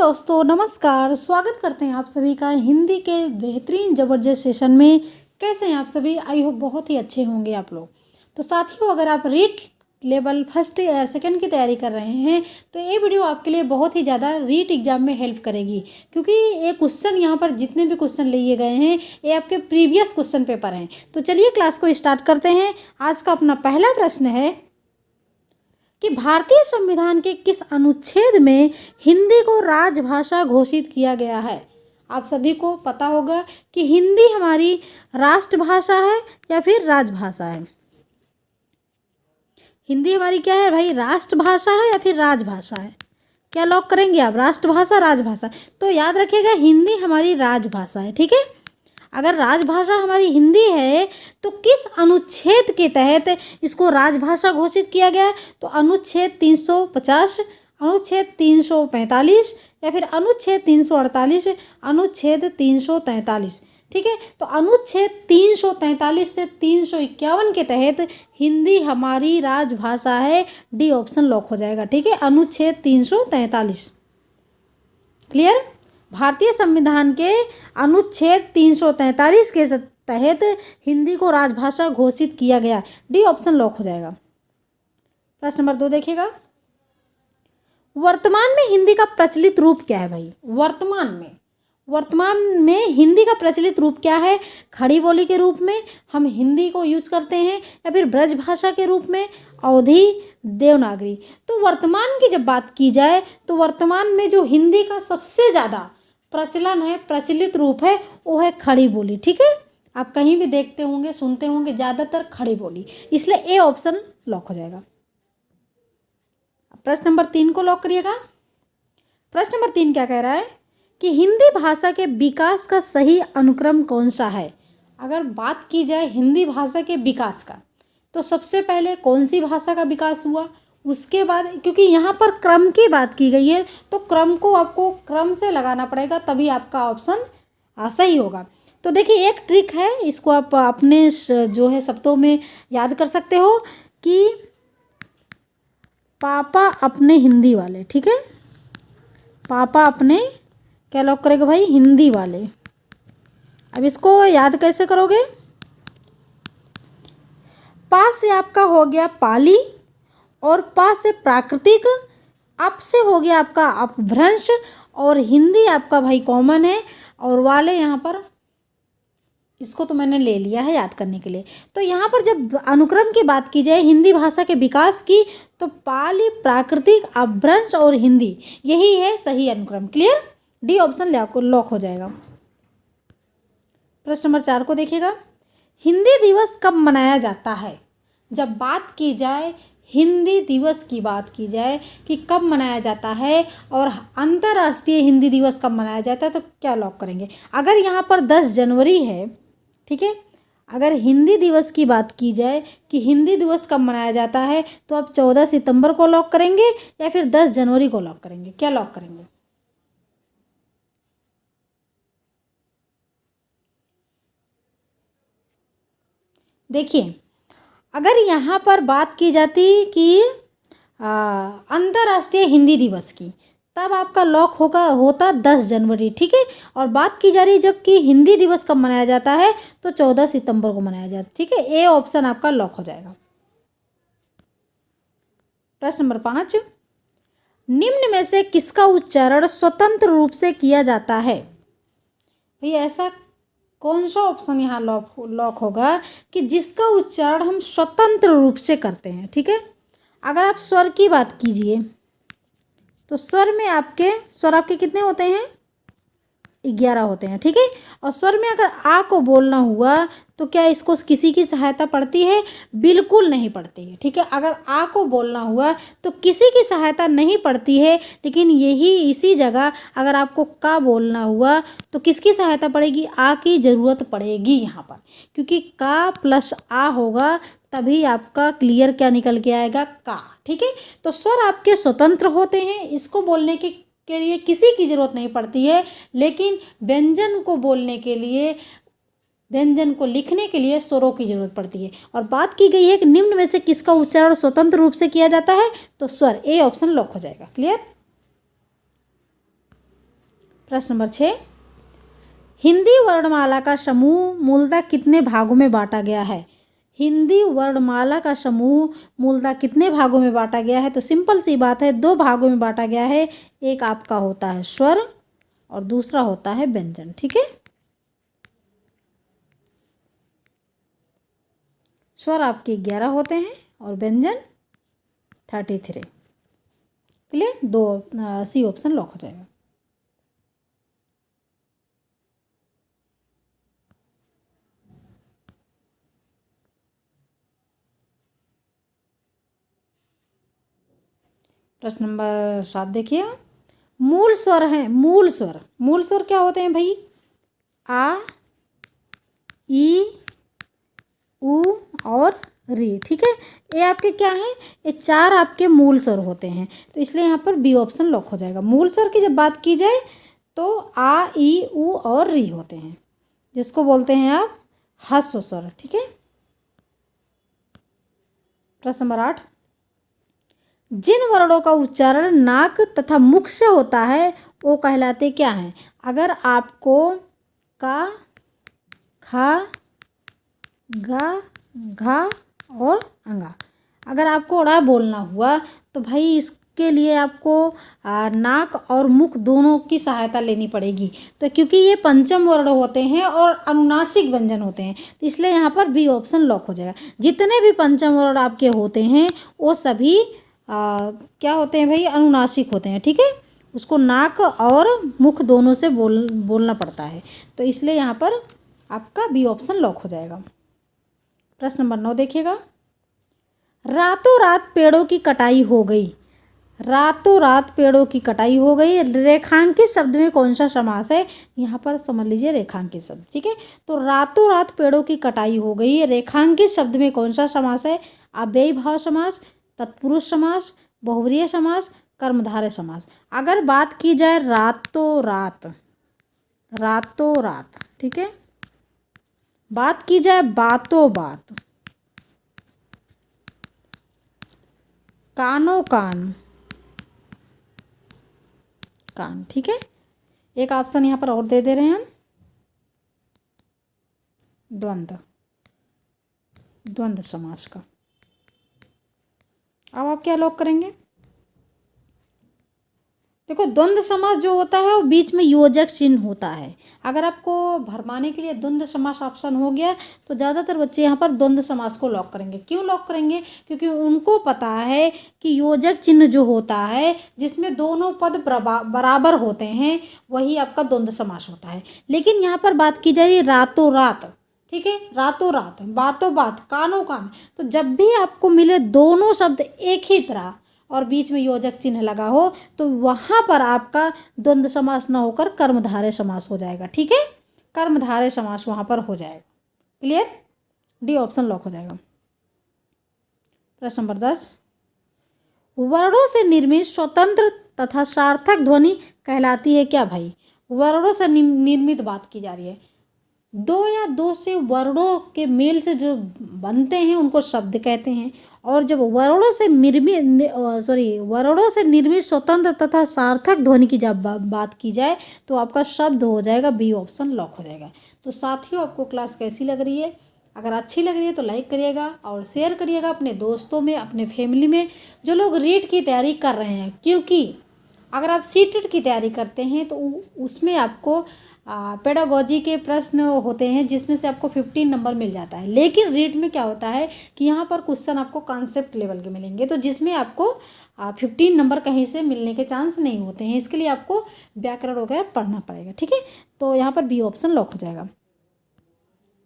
दोस्तों, नमस्कार। स्वागत करते हैं आप सभी का हिंदी के बेहतरीन ज़बरदस्त सेशन में। कैसे हैं आप सभी? आई होप बहुत ही अच्छे होंगे आप लोग। तो साथियों, अगर आप रीड लेवल फर्स्ट या सेकंड की तैयारी कर रहे हैं तो ये वीडियो आपके लिए बहुत ही ज़्यादा रीट एग्जाम में हेल्प करेगी, क्योंकि ये क्वेश्चन यहाँ पर जितने भी क्वेश्चन लिए गए हैं ये आपके प्रीवियस क्वेश्चन पेपर हैं। तो चलिए क्लास को स्टार्ट करते हैं। आज का अपना पहला प्रश्न है कि भारतीय संविधान के किस अनुच्छेद में हिंदी को राजभाषा घोषित किया गया है। आप सभी को पता होगा कि हिंदी हमारी राष्ट्रभाषा है या फिर राजभाषा है। हिंदी हमारी क्या है भाई? राष्ट्रभाषा है या फिर राजभाषा है? क्या लॉक करेंगे आप? राष्ट्रभाषा, राजभाषा? तो याद रखिएगा, हिंदी हमारी राजभाषा है। ठीक है, अगर राजभाषा हमारी हिंदी है तो किस अनुच्छेद के तहत इसको राजभाषा घोषित किया गया है? तो अनुच्छेद 350, अनुच्छेद 345 या फिर अनुच्छेद 348, अनुच्छेद 343। ठीक है, तो अनुच्छेद 343 से 351 के तहत हिंदी हमारी राजभाषा है। डी ऑप्शन लॉक हो जाएगा। ठीक है, अनुच्छेद 343। क्लियर? भारतीय संविधान के अनुच्छेद 343 के तहत हिंदी को राजभाषा घोषित किया गया। डी ऑप्शन लॉक हो जाएगा। प्रश्न नंबर 2 देखिएगा। वर्तमान में हिंदी का प्रचलित रूप क्या है भाई? वर्तमान में हिंदी का प्रचलित रूप क्या है? खड़ी बोली के रूप में हम हिंदी को यूज करते हैं या फिर ब्रज भाषा के रूप में, अवधी, देवनागरी। तो वर्तमान की जब बात की जाए तो वर्तमान में जो हिंदी का सबसे ज़्यादा प्रचलन है, प्रचलित रूप है, वो है खड़ी बोली। ठीक है, आप कहीं भी देखते होंगे, सुनते होंगे, ज़्यादातर खड़ी बोली, इसलिए ए ऑप्शन लॉक हो जाएगा। प्रश्न नंबर 3 को लॉक करिएगा। प्रश्न नंबर 3 क्या कह रहा है कि हिंदी भाषा के विकास का सही अनुक्रम कौन सा है? अगर बात की जाए हिंदी भाषा के विकास का तो सबसे पहले कौन सी भाषा का विकास हुआ, उसके बाद, क्योंकि यहाँ पर क्रम की बात की गई है तो क्रम को आपको क्रम से लगाना पड़ेगा, तभी आपका ऑप्शन सही होगा। तो देखिए, एक ट्रिक है, इसको आप अपने जो है शब्दों में याद कर सकते हो कि पापा अपने हिंदी वाले। ठीक है, पापा अपने, क्या लॉक करेगा भाई? हिंदी वाले। अब इसको याद कैसे करोगे? पा से आपका हो गया पाली, और पा से प्राकृतिक, अप से हो गया आपका अपभ्रंश, और हिंदी आपका भाई कॉमन है, और वाले यहाँ पर, इसको तो मैंने ले लिया है याद करने के लिए। तो यहाँ पर जब अनुक्रम की बात की जाए हिंदी भाषा के विकास की तो पाली, प्राकृतिक, अपभ्रंश और हिंदी, यही है सही अनुक्रम। क्लियर? डी ऑप्शन लॉक हो जाएगा। प्रश्न नंबर 4 को देखिएगा। हिंदी दिवस कब मनाया जाता है? जब बात की जाए हिंदी दिवस की बात की जाए कि कब मनाया जाता है और अंतर्राष्ट्रीय हिंदी दिवस कब मनाया जाता है, तो क्या लॉक करेंगे? अगर यहाँ पर 10 जनवरी है, ठीक है, अगर हिंदी दिवस की बात की जाए कि हिंदी दिवस कब मनाया जाता है तो आप 14 सितंबर को लॉक करेंगे या फिर 10 जनवरी को लॉक करेंगे? क्या लॉक करेंगे? देखिए, अगर यहाँ पर बात की जाती कि अंतर्राष्ट्रीय हिंदी दिवस की, तब आपका लॉक होता 10 जनवरी। ठीक है, और बात की जा रही जबकि हिंदी दिवस कब मनाया जाता है तो 14 सितंबर को मनाया जाता है। ठीक है, ए ऑप्शन आपका लॉक हो जाएगा। प्रश्न नंबर 5, निम्न में से किसका उच्चारण स्वतंत्र रूप से किया जाता है? भैया ऐसा कौन सा ऑप्शन यहाँ लॉक होगा कि जिसका उच्चारण हम स्वतंत्र रूप से करते हैं? ठीक है, अगर आप स्वर की बात कीजिए तो स्वर आपके कितने होते हैं? 11 होते हैं। ठीक है, और स्वर में अगर आ को बोलना हुआ तो क्या इसको किसी की सहायता पड़ती है? बिल्कुल नहीं पड़ती है। ठीक है, अगर आ को बोलना हुआ तो किसी की सहायता नहीं पड़ती है, लेकिन इसी जगह अगर आपको का बोलना हुआ तो किसकी सहायता पड़ेगी? आ की ज़रूरत पड़ेगी यहाँ पर, क्योंकि का प्लस आ होगा तभी आपका क्लियर क्या निकल के आएगा? का। ठीक है, तो स्वर आपके स्वतंत्र होते हैं, इसको बोलने के लिए किसी की ज़रूरत नहीं पड़ती है, लेकिन व्यंजन को बोलने के लिए, व्यंजन को लिखने के लिए स्वरों की जरूरत पड़ती है। और बात की गई है कि निम्न में से किसका उच्चारण स्वतंत्र रूप से किया जाता है, तो स्वर, ए ऑप्शन लॉक हो जाएगा। क्लियर? प्रश्न नंबर 6, हिंदी वर्णमाला का समूह मूलतः कितने भागों में बांटा गया है? हिंदी वर्णमाला का समूह मूलतः कितने भागों में बांटा गया है? तो सिंपल सी बात है, 2 भागों में बांटा गया है। एक आपका होता है स्वर और दूसरा होता है व्यंजन। ठीक है, स्वर आपके 11 होते हैं और व्यंजन 33। क्लियर? 2 सी ऑप्शन लॉक हो जाएगा। प्रश्न नंबर 7 देखिए, मूल स्वर हैं, मूल स्वर, मूल स्वर क्या होते हैं भाई? आ, ई, उ और री। ठीक है, ये आपके क्या हैं? ये 4 आपके मूल स्वर होते हैं, तो इसलिए यहाँ पर बी ऑप्शन लॉक हो जाएगा। मूल स्वर की जब बात की जाए तो आ, ई, उ और री होते हैं, जिसको बोलते हैं आप ह्रस्व स्वर। ठीक है, प्रश्न नंबर 8, जिन वर्णों का उच्चारण नाक तथा मुख से होता है वो कहलाते क्या हैं? अगर आपको का, खा, गा, घा और अंगा, अगर आपको ड़ा बोलना हुआ तो भाई इसके लिए आपको नाक और मुख दोनों की सहायता लेनी पड़ेगी। तो क्योंकि ये पंचम वर्ण होते हैं और अनुनासिक व्यंजन होते हैं, तो इसलिए यहाँ पर बी ऑप्शन लॉक हो जाएगा। जितने भी पंचम वर्ण आपके होते हैं वो सभी क्या होते हैं भाई? अनुनासिक होते हैं। ठीक है, उसको नाक और मुख दोनों से बोलना पड़ता है, तो इसलिए यहाँ पर आपका बी ऑप्शन लॉक हो जाएगा। प्रश्न नंबर 9 देखिएगा, रातों रात पेड़ों की कटाई हो गई, रातों रात पेड़ों की कटाई हो गई, रेखांकित शब्द में कौन सा समास है? यहाँ पर समझ लीजिए रेखांकित शब्द। ठीक है, तो रातों रात पेड़ों की कटाई हो गई, रेखांकित शब्द में कौन सा समास है? अव्ययी भाव समास, तत्पुरुष समास, बहुव्रीहि समास, कर्मधारय समास। अगर बात की जाए रातों रात, रातों रात, ठीक है, बात की जाए बातों बात, कानों कान, कान। ठीक है, एक ऑप्शन यहाँ पर और दे रहे हैं हम, द्वंद्व, द्वंद्व समास का। अब आप क्या लॉक करेंगे? देखो, द्वंद्व समास जो होता है वो बीच में योजक चिन्ह होता है। अगर आपको भरमाने के लिए द्वंद्व समास ऑप्शन हो गया तो ज़्यादातर बच्चे यहाँ पर द्वंद्व समास को लॉक करेंगे। क्यों लॉक करेंगे? क्योंकि उनको पता है कि योजक चिन्ह जो होता है जिसमें दोनों पद बराबर होते हैं वही आपका द्वंद्व समास होता है। लेकिन यहाँ पर बात की जा रही है रातों रात। ठीक है, रातों रात, बातों बात, कानों कान, तो जब भी आपको मिले दोनों शब्द एक ही तरह और बीच में योजक चिन्ह लगा हो तो वहाँ पर आपका द्वंद्व समास न होकर कर्मधारय समास हो जाएगा। ठीक है, कर्मधारय समास वहाँ पर हो जाएगा। क्लियर? डी ऑप्शन लॉक हो जाएगा। प्रश्न नंबर 10, वर्णों से निर्मित स्वतंत्र तथा सार्थक ध्वनि कहलाती है क्या भाई? वर्णों से निर्मित बात की जा रही है, 2 या 2 से वर्णों के मेल से जो बनते हैं उनको शब्द कहते हैं, और जब वर्णों से निर्मित स्वतंत्र तथा सार्थक ध्वनि की जब बात की जाए तो आपका शब्द हो जाएगा बी ऑप्शन लॉक हो जाएगा। तो साथियों, आपको क्लास कैसी लग रही है? अगर अच्छी लग रही है तो लाइक करिएगा और शेयर करिएगा अपने दोस्तों में, अपने फैमिली में जो लोग रीट की तैयारी कर रहे हैं। क्योंकि अगर आप सीटेट की तैयारी करते हैं तो उसमें आपको पेडागोजी के प्रश्न होते हैं जिसमें से आपको 15 नंबर मिल जाता है। लेकिन रीट में क्या होता है कि यहाँ पर क्वेश्चन आपको कॉन्सेप्ट लेवल के मिलेंगे, तो जिसमें आपको 15 नंबर कहीं से मिलने के चांस नहीं होते हैं। इसके लिए आपको व्याकरण वगैरह पढ़ना पड़ेगा। ठीक है, तो यहाँ पर बी ऑप्शन लॉक हो जाएगा।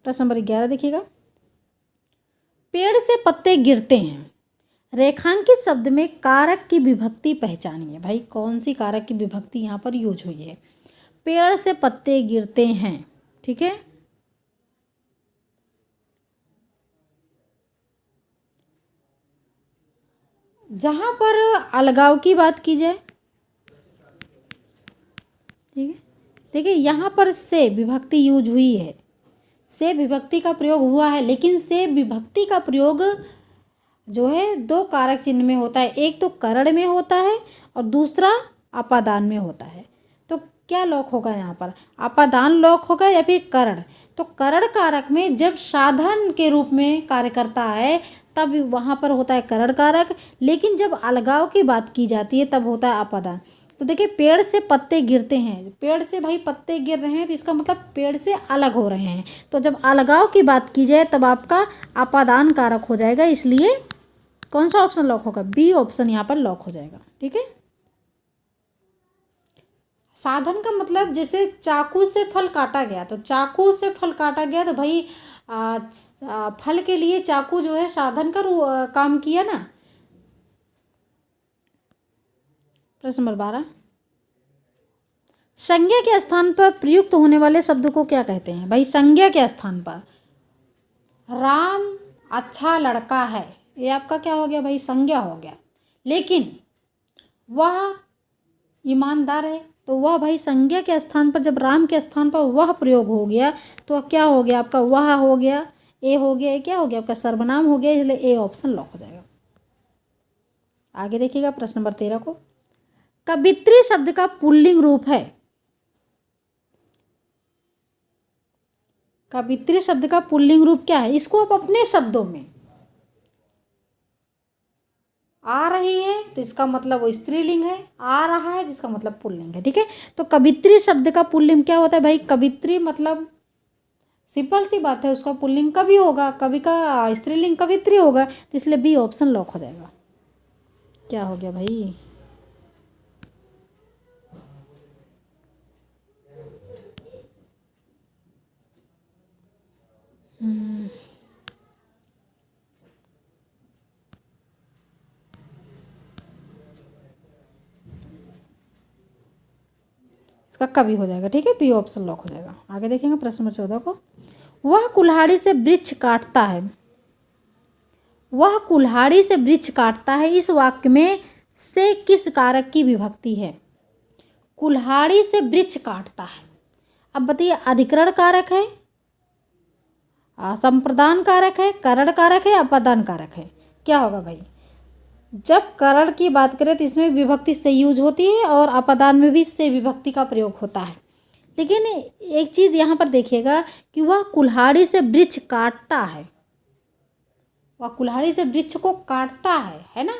प्रश्न नंबर 11 देखिएगा, पेड़ से पत्ते गिरते हैं, रेखांकित शब्द में कारक की विभक्ति पहचानिए। भाई कौन सी कारक की विभक्ति यहाँ पर यूज हुई है? पेड़ से पत्ते गिरते हैं। ठीक है, जहां पर अलगाव की बात की जाए, ठीक है, देखिए यहाँ पर से विभक्ति यूज हुई है, से विभक्ति का प्रयोग हुआ है, लेकिन से विभक्ति का प्रयोग जो है 2 कारक चिन्ह में होता है। एक तो करण में होता है और दूसरा अपादान में होता है। तो क्या लॉक होगा यहाँ पर, अपादान लॉक होगा या फिर करण। तो करण कारक में जब साधन के रूप में कार्य करता है तब वहाँ पर होता है करण कारक, लेकिन जब अलगाव की बात की जाती है तब होता है अपादान। तो देखिए पेड़ से पत्ते गिरते हैं, पेड़ से भाई पत्ते गिर रहे हैं तो इसका मतलब पेड़ से अलग हो रहे हैं। तो जब अलगाव की बात की जाए तब आपका अपादान कारक हो जाएगा, इसलिए कौन सा ऑप्शन लॉक होगा, बी ऑप्शन यहाँ पर लॉक हो जाएगा। ठीक है। साधन का मतलब जैसे चाकू से फल काटा गया, तो चाकू से फल काटा गया तो भाई फल के लिए चाकू जो है साधन का काम किया ना। प्रश्न नंबर 12, संज्ञा के स्थान पर प्रयुक्त होने वाले शब्द को क्या कहते हैं। भाई संज्ञा के स्थान पर राम अच्छा लड़का है, ये आपका क्या हो गया भाई, संज्ञा हो गया। लेकिन वह ईमानदार है, तो वह भाई संज्ञा के स्थान पर जब राम के स्थान पर वह प्रयोग हो गया तो क्या हो गया आपका, वह हो गया, ए हो गया, ये क्या हो गया आपका सर्वनाम हो गया, इसलिए ए ऑप्शन लॉक हो जाएगा। आगे देखिएगा प्रश्न नंबर 13 को, कवित्री शब्द का पुल्लिंग रूप है। कवित्री शब्द का पुल्लिंग रूप क्या है, इसको आप अपने शब्दों में, आ रही है तो इसका मतलब वो स्त्रीलिंग है, आ रहा है तो इसका मतलब पुल्लिंग है। ठीक है। तो कवित्री शब्द का पुल्लिंग क्या होता है भाई, कवित्री मतलब सिंपल सी बात है, उसका पुल्लिंग कवि होगा, कवि का स्त्रीलिंग कवित्री होगा, तो इसलिए बी ऑप्शन लॉक हो जाएगा। क्या हो गया भाई, इसका कवि हो जाएगा। ठीक है, बी ऑप्शन लॉक हो जाएगा। आगे देखेंगे प्रश्न नंबर 14 को, वह कुल्हाड़ी से वृक्ष काटता है। वह कुल्हाड़ी से वृक्ष काटता है, इस वाक्य में से किस कारक की विभक्ति है। कुल्हाड़ी से वृक्ष काटता है, अब बताइए अधिकरण कारक है, संप्रदान कारक है, करण कारक है, अपादान कारक है, क्या होगा भाई। जब करण की बात करें तो इसमें विभक्ति से यूज होती है और अपादान में भी से विभक्ति का प्रयोग होता है। लेकिन एक चीज़ यहाँ पर देखिएगा कि वह कुल्हाड़ी से वृक्ष काटता है, वह कुल्हाड़ी से वृक्ष को काटता है ना।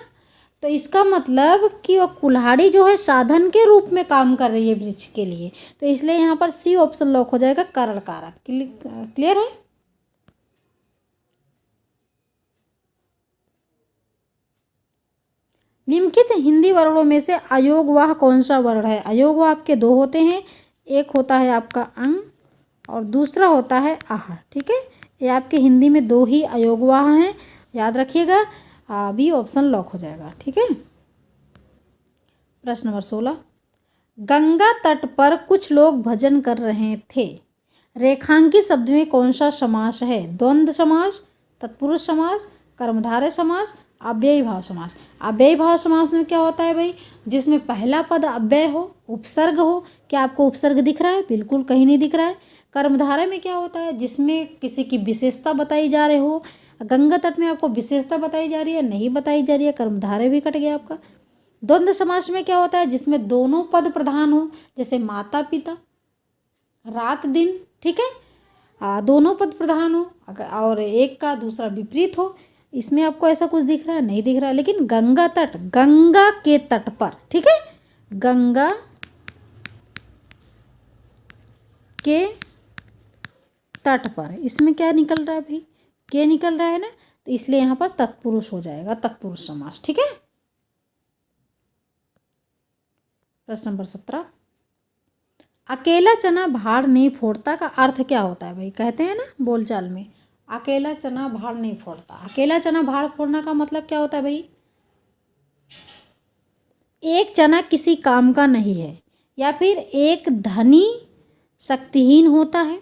तो इसका मतलब कि वह कुल्हाड़ी जो है साधन के रूप में काम कर रही है वृक्ष के लिए, तो इसलिए यहाँ पर सी ऑप्शन लॉक हो जाएगा, करण कारक। क्लियर है। निम्नलिखित हिंदी वर्णों में से अयोगवाह कौन सा वर्ण है। अयोगवाह आपके दो होते हैं, एक होता है आपका अंग और दूसरा होता है आह। ठीक है, ये आपके हिंदी में दो ही अयोगवाह हैं, याद रखिएगा। बी ऑप्शन लॉक हो जाएगा। ठीक है। प्रश्न नंबर 16, गंगा तट पर कुछ लोग भजन कर रहे थे, रेखांकित शब्द में कौन सा समास है। द्वंद्व समास, तत्पुरुष समास, कर्मधारय समास, अव्ययी भाव समास। अव्ययी भाव समास में क्या होता है भाई, जिसमें पहला पद अव्यय हो, उपसर्ग हो। क्या आपको उपसर्ग दिख रहा है, बिल्कुल कहीं नहीं दिख रहा है। कर्मधारय में क्या होता है, जिसमें किसी की विशेषता बताई जा रही हो। गंगा तट में आपको विशेषता बताई जा रही है, नहीं बताई जा रही है, कर्मधारय भी कट गया आपका। द्वंद्व समास में क्या होता है, जिसमें दोनों पद प्रधान हो, जैसे माता पिता, रात दिन। ठीक है, दोनों पद प्रधान हो और एक का दूसरा विपरीत हो। इसमें आपको ऐसा कुछ दिख रहा है, नहीं दिख रहा है। लेकिन गंगा तट, गंगा के तट पर, ठीक है, गंगा के तट पर, इसमें क्या निकल रहा है भाई, के निकल रहा है ना, तो इसलिए यहाँ पर तत्पुरुष हो जाएगा, तत्पुरुष समास। ठीक है। प्रश्न नंबर 17, अकेला चना भाड़ नहीं फोड़ता का अर्थ क्या होता है भाई। कहते हैं ना बोलचाल में, अकेला चना भाड़ नहीं फोड़ता। अकेला चना भाड़ फोड़ना का मतलब क्या होता है भाई, एक चना किसी काम का नहीं है, या फिर एक धनी शक्तिहीन होता है,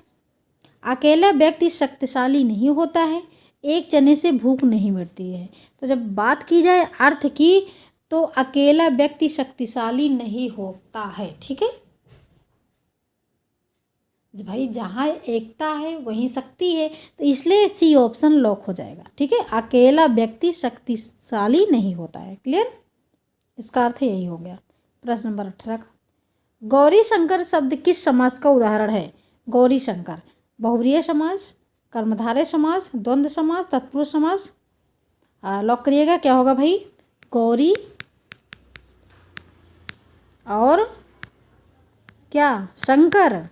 अकेला व्यक्ति शक्तिशाली नहीं होता है, एक चने से भूख नहीं मिटती है। तो जब बात की जाए अर्थ की, तो अकेला व्यक्ति शक्तिशाली नहीं होता है। ठीक है भाई, जहाँ एकता है वहीं शक्ति है, तो इसलिए सी ऑप्शन लॉक हो जाएगा। ठीक है, अकेला व्यक्ति शक्तिशाली नहीं होता है। क्लियर, इसका अर्थ यही हो गया। प्रश्न नंबर 18 का, गौरी शंकर शब्द किस समास का उदाहरण है? गौरी शंकर बहुव्रीहि समास, कर्मधारय समास, द्वंद्व समास, तत्पुरुष समास। लॉक करिएगा, क्या होगा भाई? गौरी और क्या? शंकर।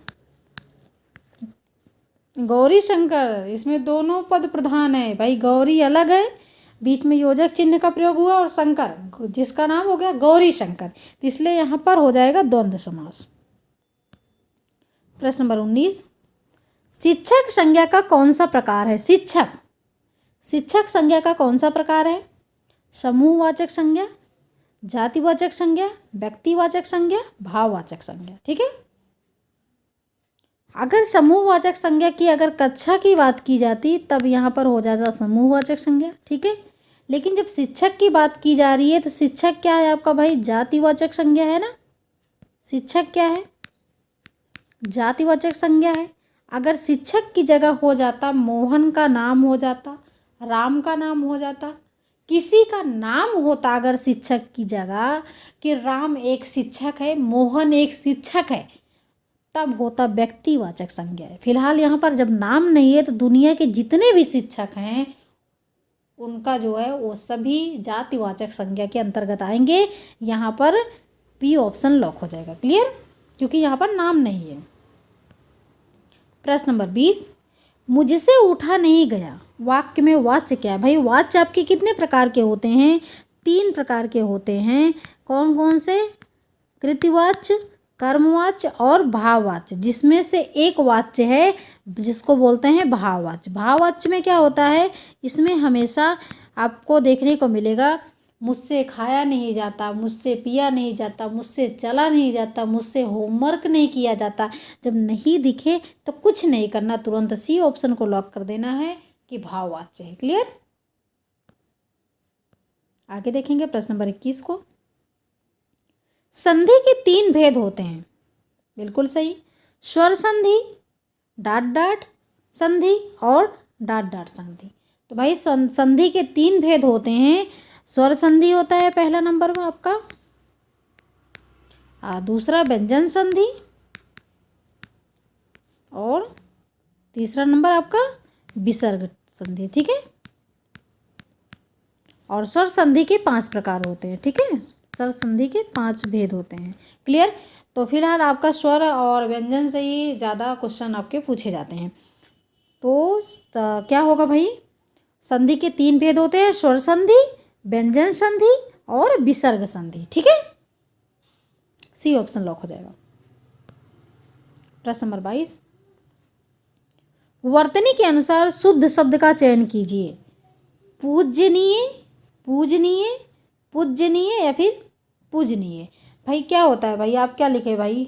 गौरी शंकर, इसमें दोनों पद प्रधान है भाई। गौरी अलग है, बीच में योजक चिन्ह का प्रयोग हुआ, और शंकर जिसका नाम हो गया गौरी शंकर, तो इसलिए यहाँ पर हो जाएगा द्वंद्व समास। प्रश्न नंबर 19, शिक्षक संज्ञा का कौन सा प्रकार है? शिक्षक संज्ञा का कौन सा प्रकार है? समूहवाचक संज्ञा, जातिवाचक संज्ञा, व्यक्तिवाचक संज्ञा, भाववाचक संज्ञा। ठीक है, अगर समूहवाचक संज्ञा की अगर कक्षा की बात की जाती तब यहाँ पर हो जाता समूहवाचक संज्ञा। ठीक है, लेकिन जब शिक्षक की बात की जा रही है तो शिक्षक क्या है आपका भाई? जातिवाचक संज्ञा है ना। शिक्षक क्या है? जातिवाचक संज्ञा है। अगर शिक्षक की जगह हो जाता मोहन का नाम हो जाता, राम का नाम हो जाता, किसी का नाम होता अगर शिक्षक की जगह, कि राम एक शिक्षक है, मोहन एक शिक्षक है, तब होता व्यक्तिवाचक संज्ञा है। फिलहाल यहाँ पर जब नाम नहीं है तो दुनिया के जितने भी शिक्षक हैं उनका जो है वो सभी जातिवाचक संज्ञा के अंतर्गत आएंगे। यहाँ पर बी ऑप्शन लॉक हो जाएगा। क्लियर, क्योंकि यहाँ पर नाम नहीं है। प्रश्न नंबर 20, मुझसे उठा नहीं गया वाक्य में वाच्य क्या है? भाई वाच्य आपके कितने प्रकार के होते हैं? 3 प्रकार के होते हैं। कौन कौन से? कृतिवाच्य, कर्मवाच्य और भाववाच्य, जिसमें से एक वाच्य है जिसको बोलते हैं भाववाच्य। भाववाच्य में क्या होता है? इसमें हमेशा आपको देखने को मिलेगा मुझसे खाया नहीं जाता, मुझसे पिया नहीं जाता, मुझसे चला नहीं जाता, मुझसे होमवर्क नहीं किया जाता। जब नहीं दिखे तो कुछ नहीं करना, तुरंत सी ऑप्शन को लॉक कर देना है कि भाववाच्य है। क्लियर, आगे देखेंगे प्रश्न नंबर 21 को। संधि के 3 भेद होते हैं। बिल्कुल सही, स्वर संधि, डाट डाट संधि और डाट डाट संधि। तो भाई संधि के 3 भेद होते हैं। स्वर संधि होता है पहला नंबर में आपका, दूसरा व्यंजन संधि, और तीसरा नंबर आपका विसर्ग संधि। ठीक है, और स्वर संधि के 5 प्रकार होते हैं। ठीक है, स्वर संधि के 5 भेद होते हैं। क्लियर, तो फिलहाल आपका स्वर और व्यंजन से ही ज़्यादा क्वेश्चन आपके पूछे जाते हैं। तो क्या होगा भाई? संधि के 3 भेद होते हैं, स्वर संधि, व्यंजन संधि और विसर्ग संधि। ठीक है, सी ऑप्शन लॉक हो जाएगा। प्रश्न नंबर 22, वर्तनी के अनुसार शुद्ध शब्द का चयन कीजिए। पूजनीय, पूजनीय, पूजनीय या फिर पूजनीय। भाई क्या होता है भाई? आप क्या लिखे भाई?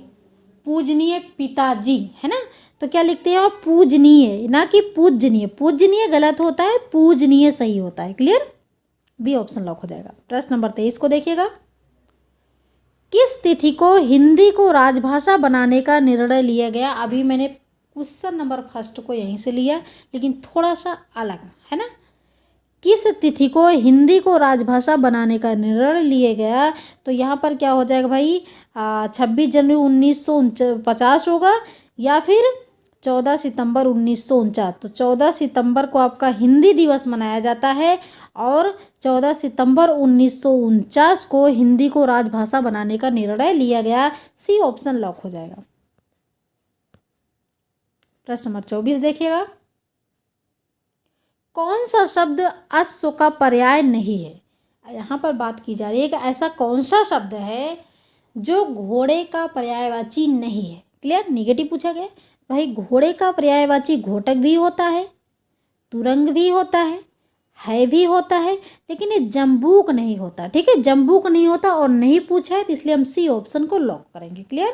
पूजनीय पिताजी, है ना, तो क्या लिखते हैं आप? पूजनीय, ना कि पूजनीय। पूजनीय गलत होता है, पूजनीय सही होता है। क्लियर, बी ऑप्शन लॉक हो जाएगा। प्रश्न नंबर 23 को देखिएगा। किस तिथि को हिंदी को राजभाषा बनाने का निर्णय लिया गया? अभी मैंने क्वेश्चन नंबर फर्स्ट को यहीं से लिया, लेकिन थोड़ा सा अलग है ना। किस तिथि को हिंदी को राजभाषा बनाने का निर्णय लिया गया? तो यहाँ पर क्या हो जाएगा भाई? 26 जनवरी 1950 होगा, या फिर 14 सितंबर 1949। तो 14 सितंबर को आपका हिंदी दिवस मनाया जाता है, और 14 सितंबर 1949 को हिंदी को राजभाषा बनाने का निर्णय लिया गया। सी ऑप्शन लॉक हो जाएगा। प्रश्न नंबर 24 देखिएगा। कौन सा शब्द अश्व का पर्याय नहीं है? यहाँ पर बात की जा रही है कि ऐसा कौन सा शब्द है जो घोड़े का पर्यायवाची नहीं है। क्लियर, निगेटिव पूछा गया। भाई घोड़े का पर्यायवाची घोटक भी होता है, तुरंग भी होता है भी होता है, लेकिन ये जम्बूक नहीं होता। ठीक है, जम्बूक नहीं होता और नहीं पूछा है, तो इसलिए हम सी ऑप्शन को लॉक करेंगे। क्लियर।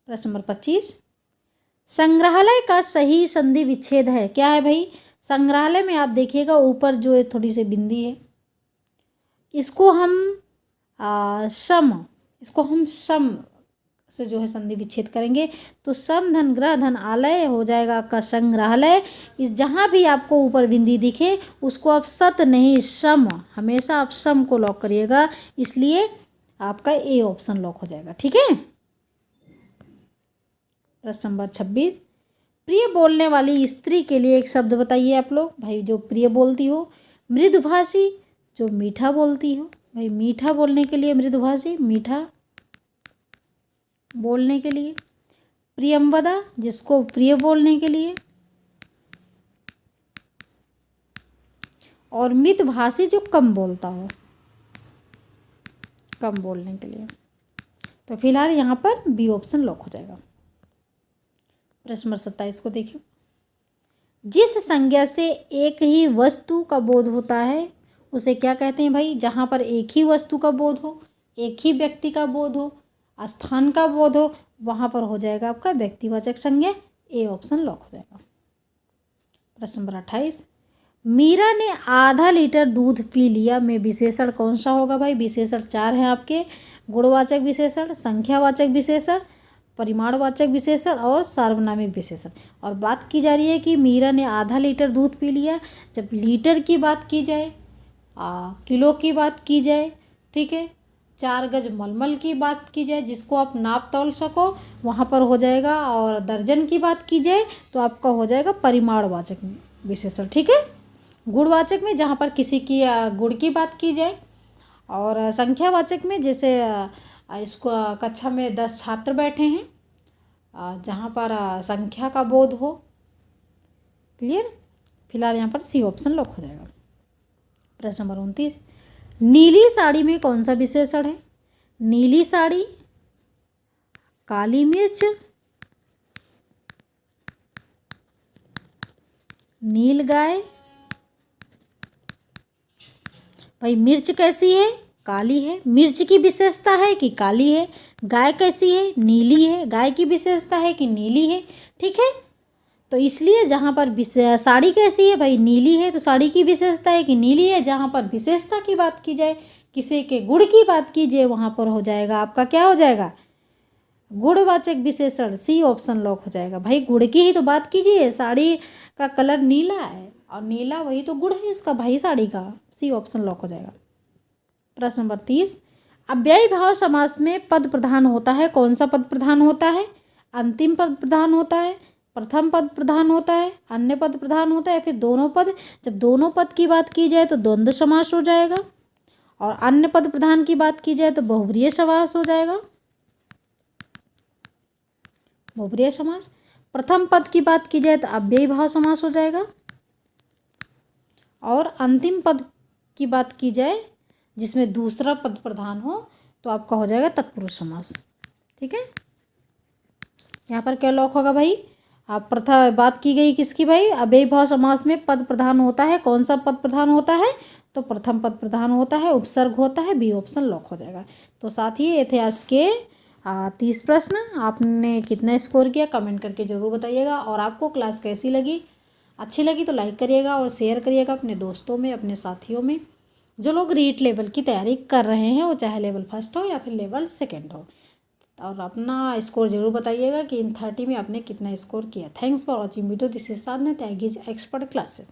प्रश्न नंबर 25, संग्रहालय का सही संधि विच्छेद है क्या है भाई? संग्रहालय में आप देखिएगा ऊपर जो है थोड़ी सी बिंदी है, इसको हम सम से जो है संधि विच्छेद करेंगे, तो सम धन ग्रह धन आलय हो जाएगा आपका संग्रहालय। इस जहाँ भी आपको ऊपर बिंदी दिखे उसको आप सत नहीं सम, हमेशा आप सम को लॉक करिएगा। इसलिए आपका ए ऑप्शन लॉक हो जाएगा। ठीक है। प्रश्न नंबर 26, प्रिय बोलने वाली स्त्री के लिए एक शब्द बताइए आप लोग। भाई जो प्रिय बोलती हो, मृदुभाषी जो मीठा बोलती हो। भाई मीठा बोलने के लिए मृदुभाषी, मीठा बोलने के लिए। प्रियंवदा जिसको प्रिय बोलने के लिए, और मितभाषी जो कम बोलता हो, कम बोलने के लिए। तो फिलहाल यहाँ पर बी ऑप्शन लॉक हो जाएगा। प्रश्न नंबर 27 को देखिए, जिस संज्ञा से एक ही वस्तु का बोध होता है उसे क्या कहते हैं भाई। जहाँ पर एक ही वस्तु का बोध हो, एक ही व्यक्ति का बोध हो, स्थान का बोध हो, वहाँ पर हो जाएगा आपका व्यक्तिवाचक संज्ञा। ए ऑप्शन लॉक हो जाएगा। प्रश्न नंबर 28, मीरा ने आधा लीटर दूध पी लिया में विशेषण कौन सा होगा भाई। विशेषण 4 हैं आपके, गुणवाचक विशेषण, संख्यावाचक विशेषण, परिमाणवाचक विशेषण और सार्वनामिक विशेषण। और बात की जा रही है कि मीरा ने आधा लीटर दूध पी लिया। जब लीटर की बात की जाए, किलो की बात की जाए, ठीक है, 4 गज मलमल की बात की जाए जिसको आप नाप तौल सको, वहाँ पर हो जाएगा। और दर्जन की बात की जाए तो आपका हो जाएगा परिमाणवाचक विशेषण। ठीक है। गुणवाचक में जहाँ पर किसी की गुण की बात की जाए, और संख्यावाचक में जैसे इसको कक्षा में 10 छात्र बैठे हैं, जहाँ पर संख्या का बोध हो। क्लियर। फिलहाल यहाँ पर सी ऑप्शन लॉक हो जाएगा। प्रश्न नंबर 29, नीली साड़ी में कौन सा विशेषण है। नीली साड़ी, काली मिर्च, नील गाय। भाई मिर्च कैसी है, काली है। मिर्च की विशेषता है कि काली है। गाय कैसी है, नीली है। गाय की विशेषता है कि नीली है। ठीक है। तो इसलिए जहाँ पर साड़ी कैसी है भाई, नीली है, तो साड़ी की विशेषता है कि नीली है। जहाँ पर विशेषता की बात की जाए, किसी के गुण की बात कीजिए, वहाँ पर हो जाएगा आपका क्या हो जाएगा, गुणवाचक विशेषण। सी ऑप्शन लॉक हो जाएगा। भाई गुण की ही तो बात कीजिए, साड़ी का कलर नीला है और नीला वही तो गुण है उसका भाई साड़ी का। सी ऑप्शन लॉक हो जाएगा। प्रश्न नंबर 30, अव्ययी भाव समास में पद प्रधान होता है। कौन सा पद प्रधान होता है। अंतिम पद प्रधान होता है, प्रथम पद प्रधान होता है, अन्य पद प्रधान होता है, या फिर दोनों पद। जब दोनों पद की बात की जाए तो द्वंद्व समास हो जाएगा, और अन्य पद प्रधान की बात की जाए तो बहुव्रीहि समास हो जाएगा, बहुव्रीहि समास। प्रथम पद की बात की जाए तो अव्ययी भाव समास हो जाएगा, और अंतिम पद की बात की जाए जिसमें दूसरा पद प्रधान हो तो आपका हो जाएगा तत्पुरुष समास। ठीक है। यहाँ पर क्या लॉक होगा भाई, आप प्रथम बात की गई किसकी भाई, अव्ययी भाव समास में पद प्रधान होता है। कौन सा पद प्रधान होता है, तो प्रथम पद प्रधान होता है, उपसर्ग होता है। बी ऑप्शन लॉक हो जाएगा। तो साथ ही इतिहास के 30 प्रश्न आपने कितना स्कोर किया कमेंट करके ज़रूर बताइएगा। और आपको क्लास कैसी लगी, अच्छी लगी तो लाइक करिएगा और शेयर करिएगा अपने दोस्तों में, अपने साथियों में। जो लोग रीट लेवल की तैयारी कर रहे हैं, वो चाहे लेवल 1 हो या फिर लेवल 2 हो, और अपना स्कोर जरूर बताइएगा कि इन 30 में आपने कितना स्कोर किया। Thanks for watching video. This is Sadhana Tyagi expert classes.